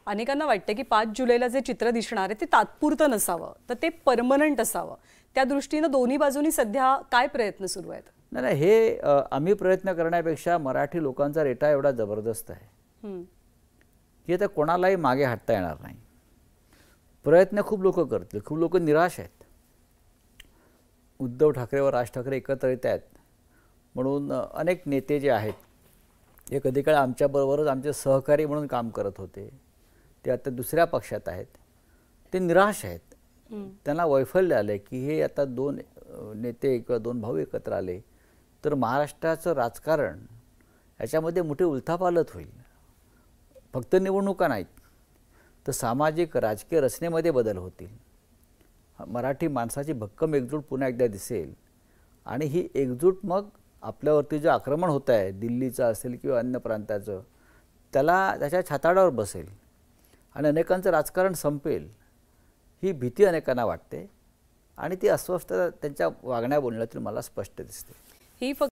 अनेकांना वाटतं की 5 जुलैला जे चित्र दिसणार आहे ते तात्पुरतं नसावं, तर ते परमनंट असावं. त्या दृष्टीने दोन्ही बाजूंनी सध्या काय प्रयत्न सुरू आहेत? नाही हे आम्ही प्रयत्न करण्यापेक्षा मराठी लोकांचा रेटा एवढा जबरदस्त आहे की आता कोणालाही मागे हटता येणार नाही. प्रयत्न खूप लोक करतील, खूप लोक निराश आहेत. उद्धव ठाकरे व राज ठाकरे एकत्र येत आहेत म्हणून अनेक नेते जे आहेत हे कधी काळ आमच्याबरोबरच आमचे सहकारी म्हणून काम करत होते, ते आता दुसऱ्या पक्षात आहेत. ते निराश आहेत. त्यांना वैफल्य आले की हे आता दोन नेते किंवा दोन भाऊ एकत्र आले तर महाराष्ट्राचं राजकारण याच्यामध्ये मोठी उलथापालथ होईल. फक्त निवडणुका नाहीत तर सामाजिक राजकीय रचनेमध्ये बदल होतील. मराठी माणसाची भक्कम एकजूट पुन्हा एकदा दिसेल आणि ही एकजूट मग आपल्यावरती जे आक्रमण होत आहे दिल्लीचं असेल किंवा अन्य प्रांताचं त्याला त्याच्या छाताडावर बसेल आणि अनेकांचं राजकारण संपेल ही भीती अनेकांना वाटते आणि ती अस्वस्थता त्यांच्या वागण्या बोलण्यातून मला स्पष्ट दिसते. ही